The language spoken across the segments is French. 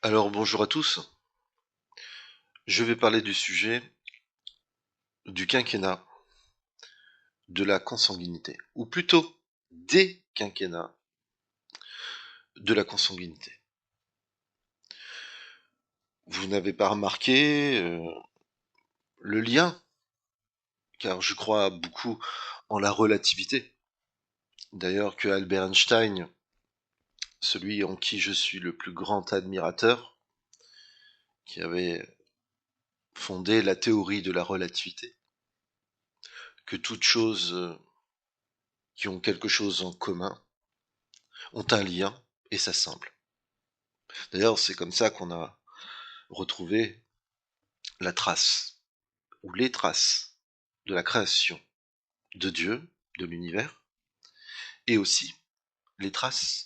Alors bonjour à tous, je vais parler du sujet du quinquennat, de la consanguinité, ou plutôt des quinquennats de la consanguinité. Vous n'avez pas remarqué le lien, car je crois beaucoup en la relativité. D'ailleurs que Albert Einstein, celui en qui je suis le plus grand admirateur, qui avait fondé la théorie de la relativité, que toutes choses qui ont quelque chose en commun ont un lien et s'assemblent. D'ailleurs, c'est comme ça qu'on a retrouvé la trace, ou les traces, de la création de Dieu, de l'univers, et aussi les traces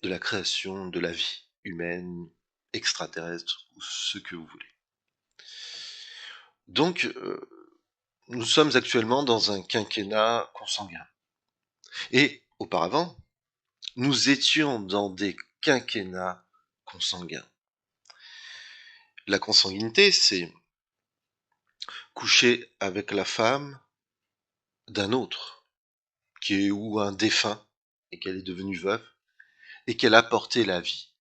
de la création de la vie humaine, extraterrestre, ou ce que vous voulez. Donc, nous sommes actuellement dans un quinquennat consanguin. Et auparavant, nous étions dans des quinquennats consanguins. La consanguinité, c'est coucher avec la femme d'un autre, qui est ou un défunt, et qu'elle est devenue veuve, et qu'elle a porté la vie.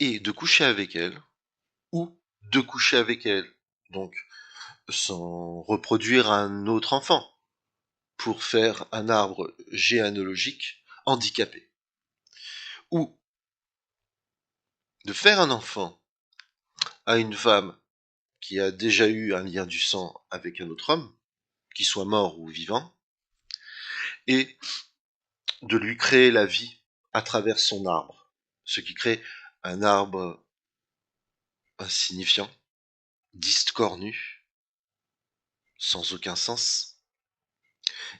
Et de coucher avec elle, ou de coucher avec elle, donc sans reproduire un autre enfant, pour faire un arbre généalogique handicapé. Ou de faire un enfant à une femme qui a déjà eu un lien du sang avec un autre homme, qu'il soit mort ou vivant, et de lui créer la vie à travers son arbre, ce qui crée un arbre insignifiant, discornu, sans aucun sens,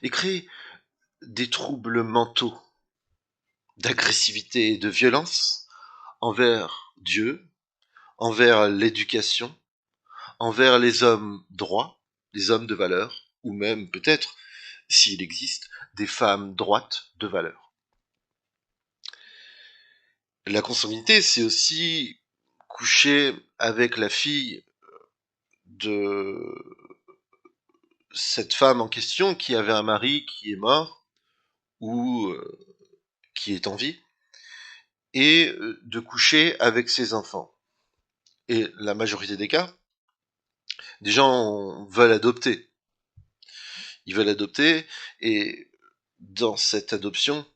et crée des troubles mentaux, d'agressivité et de violence envers Dieu, envers l'éducation, envers les hommes droits, les hommes de valeur, ou même peut-être, s'il existe, des femmes droites de valeur. La consanguinité, c'est aussi coucher avec la fille de cette femme en question qui avait un mari qui est mort ou qui est en vie, et de coucher avec ses enfants. Et la majorité des cas, des gens veulent adopter. Ils veulent adopter, et dans cette adoption,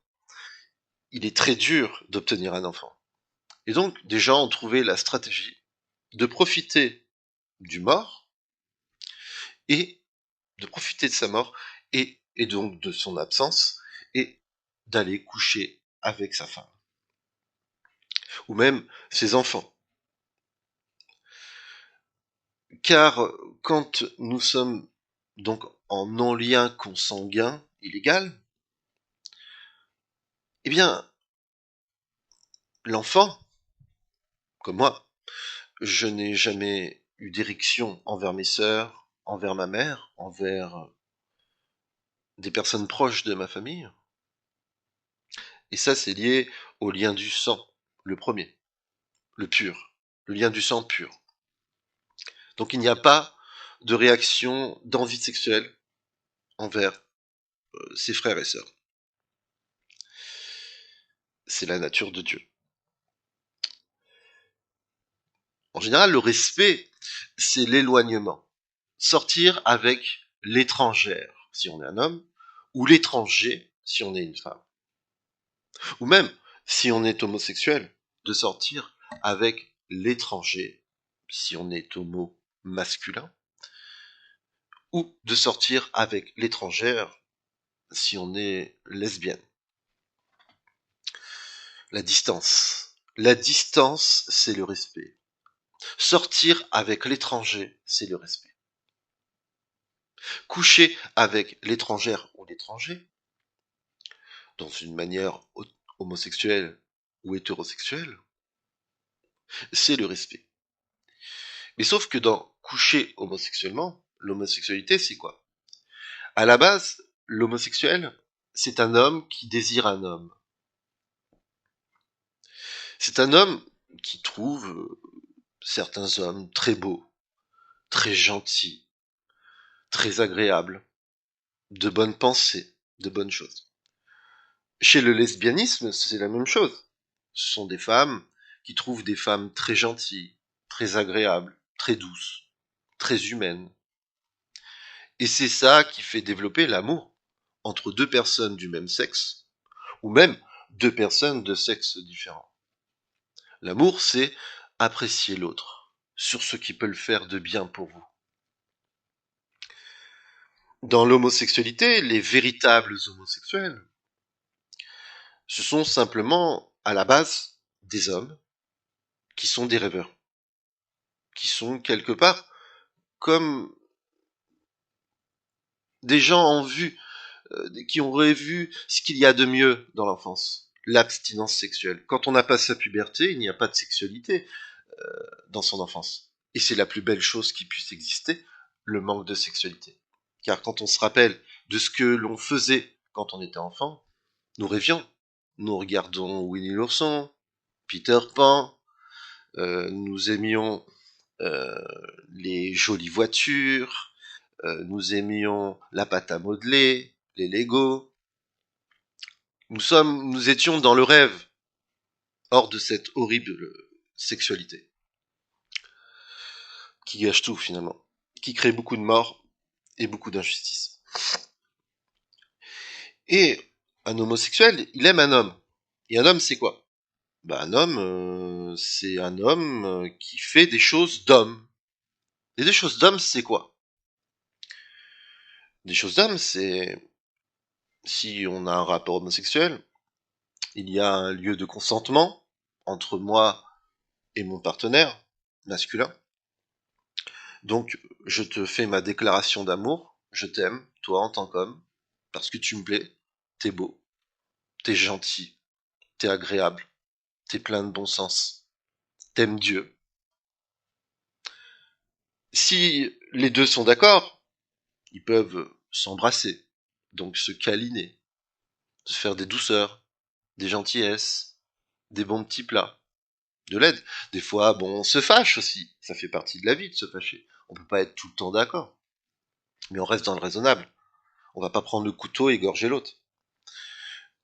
il est très dur d'obtenir un enfant. Et donc, des gens ont trouvé la stratégie de profiter du mort, et de profiter de sa mort, et donc de son absence, et d'aller coucher avec sa femme. Ou même ses enfants. Car quand nous sommes donc en non-lien consanguin illégal, eh bien, l'enfant, comme moi, je n'ai jamais eu d'érection envers mes sœurs, envers ma mère, envers des personnes proches de ma famille. Et ça, c'est lié au lien du sang, le premier, le pur, le lien du sang pur. Donc il n'y a pas de réaction d'envie sexuelle envers ses frères et sœurs. C'est la nature de Dieu. En général, le respect, c'est l'éloignement. Sortir avec l'étrangère, si on est un homme, ou l'étranger, si on est une femme. Ou même, si on est homosexuel, de sortir avec l'étranger, si on est homo masculin, ou de sortir avec l'étrangère, si on est lesbienne. La distance. La distance, c'est le respect. Sortir avec l'étranger, c'est le respect. Coucher avec l'étrangère ou l'étranger, dans une manière homosexuelle ou hétérosexuelle, c'est le respect. Mais sauf que dans coucher homosexuellement, l'homosexualité, c'est quoi? À la base, l'homosexuel, c'est un homme qui désire un homme. C'est un homme qui trouvent certains hommes très beaux, très gentils, très agréables, de bonnes pensées, de bonnes choses. Chez le lesbianisme, c'est la même chose. Ce sont des femmes qui trouvent des femmes très gentilles, très agréables, très douces, très humaines. Et c'est ça qui fait développer l'amour entre deux personnes du même sexe, ou même deux personnes de sexes différents. L'amour, c'est apprécier l'autre sur ce qui peut le faire de bien pour vous. Dans l'homosexualité, les véritables homosexuels, ce sont simplement, à la base, des hommes qui sont des rêveurs, qui sont quelque part comme des gens en vue, qui auraient vu ce qu'il y a de mieux dans l'enfance, l'abstinence sexuelle. Quand on n'a pas sa puberté, il n'y a pas de sexualité dans son enfance. Et c'est la plus belle chose qui puisse exister, le manque de sexualité. Car quand on se rappelle de ce que l'on faisait quand on était enfant, nous rêvions. Nous regardons Winnie l'ourson, Peter Pan, nous aimions euh, les jolies voitures, nous aimions la pâte à modeler, les Lego. Nous étions dans le rêve, hors de cette horrible sexualité, qui gâche tout finalement, qui crée beaucoup de morts et beaucoup d'injustices. Et un homosexuel, il aime un homme. Et un homme, c'est quoi? Un homme, c'est un homme qui fait des choses d'homme. Et des choses d'homme, c'est quoi? Des choses d'homme, c'est si on a un rapport homosexuel, il y a un lieu de consentement entre moi et mon partenaire masculin. Donc, je te fais ma déclaration d'amour. Je t'aime, toi en tant qu'homme, parce que tu me plais. T'es beau, t'es gentil, t'es agréable, t'es plein de bon sens, t'aimes Dieu. Si les deux sont d'accord, ils peuvent s'embrasser, donc se câliner, se faire des douceurs, des gentillesses, des bons petits plats, de l'aide. Des fois, bon, on se fâche aussi. Ça fait partie de la vie de se fâcher. On peut pas être tout le temps d'accord. Mais on reste dans le raisonnable. On va pas prendre le couteau et égorger l'autre.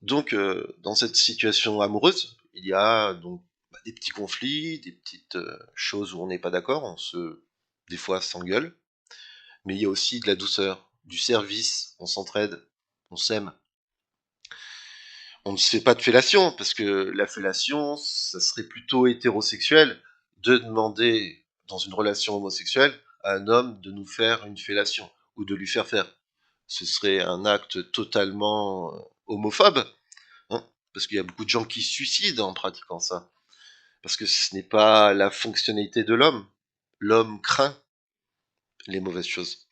Donc, dans cette situation amoureuse, il y a donc des petits conflits, des petites choses où on n'est pas d'accord, des fois, s'engueule. Mais il y a aussi de la douceur, du service, on s'entraide, on s'aime. On ne se fait pas de fellation, parce que la fellation, ça serait plutôt hétérosexuel de demander, dans une relation homosexuelle, à un homme de nous faire une fellation, ou de lui faire faire. Ce serait un acte totalement homophobe, hein, parce qu'il y a beaucoup de gens qui se suicident en pratiquant ça, parce que ce n'est pas la fonctionnalité de l'homme. L'homme craint les mauvaises choses.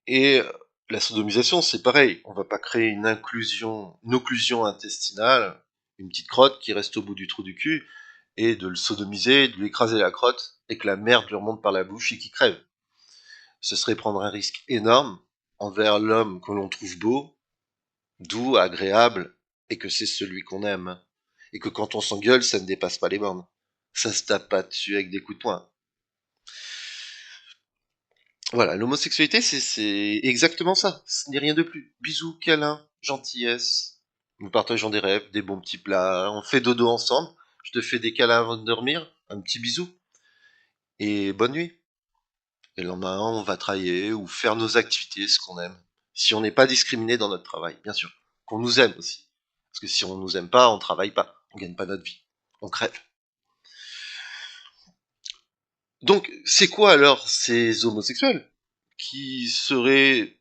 Et la sodomisation, c'est pareil. On va pas créer une occlusion intestinale, une petite crotte qui reste au bout du trou du cul, et de le sodomiser, de lui écraser la crotte, et que la merde lui remonte par la bouche et qu'il crève. Ce serait prendre un risque énorme envers l'homme que l'on trouve beau, doux, agréable, et que c'est celui qu'on aime. Et que quand on s'engueule, ça ne dépasse pas les bornes. Ça se tape pas dessus avec des coups de poing. Voilà, l'homosexualité, c'est exactement ça. Ce n'est rien de plus. Bisous, câlins, gentillesse. Nous partageons des rêves, des bons petits plats. On fait dodo ensemble. Je te fais des câlins avant de dormir. Un petit bisou. Et bonne nuit. Et le lendemain, on va travailler ou faire nos activités, ce qu'on aime. Si on n'est pas discriminé dans notre travail, bien sûr. Qu'on nous aime aussi. Parce que si on nous aime pas, on travaille pas. On gagne pas notre vie. On crève. Donc, c'est quoi alors ces homosexuels qui seraient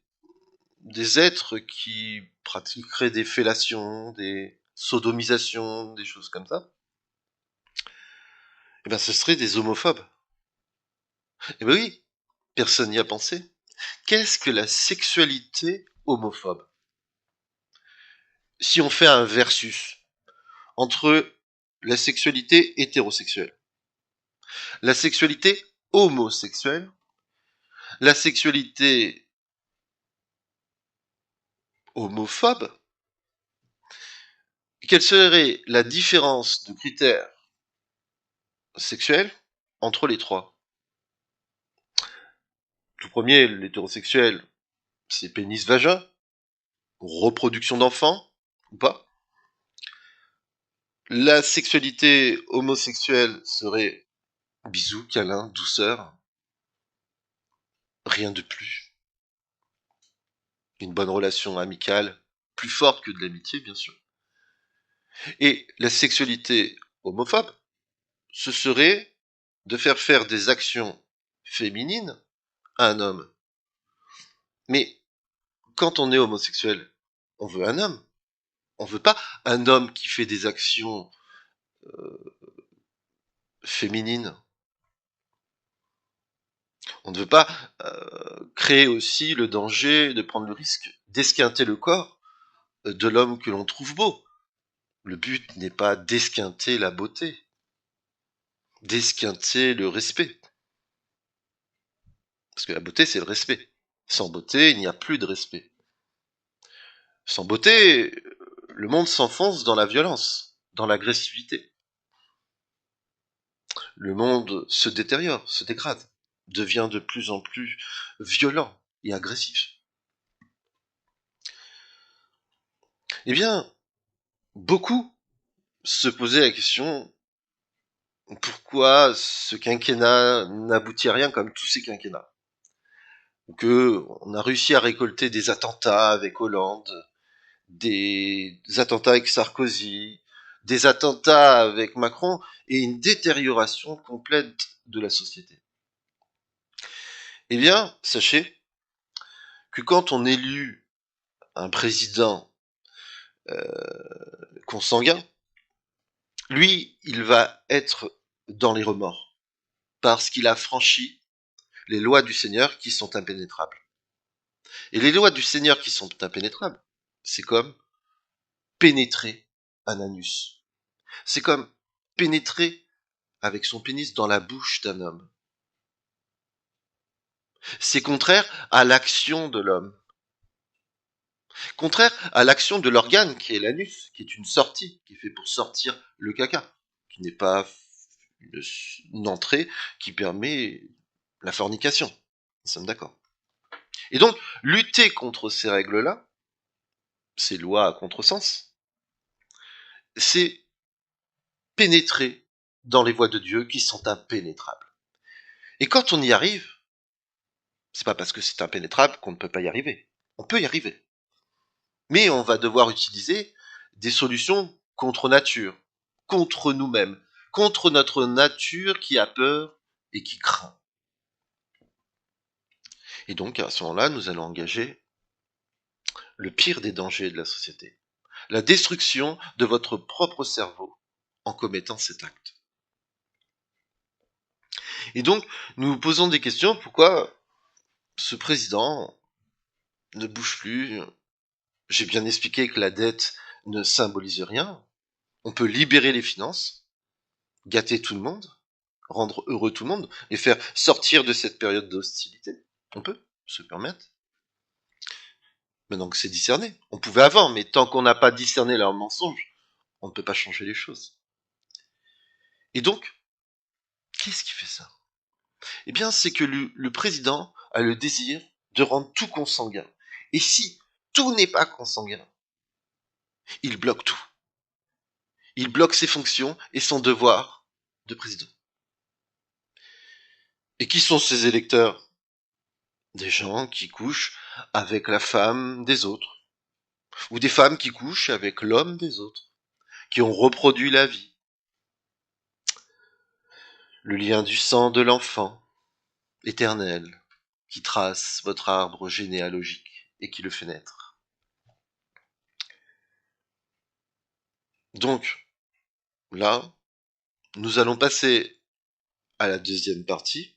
des êtres qui pratiqueraient des fellations, des sodomisations, des choses comme ça? Eh ben, ce seraient des homophobes. Eh ben oui, personne n'y a pensé. Qu'est-ce que la sexualité homophobe? Si on fait un versus entre la sexualité hétérosexuelle, la sexualité homosexuelle, la sexualité homophobe, quelle serait la différence de critères sexuels entre les trois. Tout premier, l'hétérosexuel, c'est pénis-vagin, reproduction d'enfants, ou pas. La sexualité homosexuelle serait bisous, câlins, douceur, rien de plus. Une bonne relation amicale, plus forte que de l'amitié, bien sûr. Et la sexualité homophobe, ce serait de faire des actions féminines à un homme. Mais quand on est homosexuel, on veut un homme. On veut pas un homme qui fait des actions féminines. On ne veut pas créer aussi le danger de prendre le risque d'esquinter le corps de l'homme que l'on trouve beau. Le but n'est pas d'esquinter la beauté, d'esquinter le respect. Parce que la beauté, c'est le respect. Sans beauté, il n'y a plus de respect. Sans beauté, le monde s'enfonce dans la violence, dans l'agressivité. Le monde se détériore, se dégrade, devient de plus en plus violent et agressif. Eh bien, beaucoup se posaient la question pourquoi ce quinquennat n'aboutit à rien comme tous ces quinquennats. Que on a réussi à récolter des attentats avec Hollande, des attentats avec Sarkozy, des attentats avec Macron et une détérioration complète de la société. Eh bien, sachez que quand on élit un président consanguin, lui, il va être dans les remords parce qu'il a franchi les lois du Seigneur qui sont impénétrables. Et les lois du Seigneur qui sont impénétrables, c'est comme pénétrer un anus. C'est comme pénétrer avec son pénis dans la bouche d'un homme. C'est contraire à l'action de l'homme. Contraire à l'action de l'organe qui est l'anus, qui est une sortie, qui est fait pour sortir le caca, qui n'est pas une entrée qui permet la fornication. Nous sommes d'accord. Et donc, lutter contre ces règles-là, ces lois à contresens, c'est pénétrer dans les voies de Dieu qui sont impénétrables. Et quand on y arrive, c'est pas parce que c'est impénétrable qu'on ne peut pas y arriver. On peut y arriver. Mais on va devoir utiliser des solutions contre nature, contre nous-mêmes, contre notre nature qui a peur et qui craint. Et donc, à ce moment-là, nous allons engager le pire des dangers de la société, la destruction de votre propre cerveau en commettant cet acte. Et donc, nous nous posons des questions, pourquoi ce président ne bouge plus? J'ai bien expliqué que la dette ne symbolise rien. On peut libérer les finances, gâter tout le monde, rendre heureux tout le monde, et faire sortir de cette période d'hostilité. On peut se permettre. Maintenant que c'est discerné. On pouvait avant, mais tant qu'on n'a pas discerné leurs mensonges, on ne peut pas changer les choses. Et donc, qu'est-ce qui fait ça? Eh bien, c'est que le président a le désir de rendre tout consanguin. Et si tout n'est pas consanguin, il bloque tout. Il bloque ses fonctions et son devoir de président. Et qui sont ses électeurs? Des gens qui couchent avec la femme des autres, ou des femmes qui couchent avec l'homme des autres, qui ont reproduit la vie. Le lien du sang de l'enfant, éternel, qui trace votre arbre généalogique et qui le fait naître. Donc, là, nous allons passer à la deuxième partie,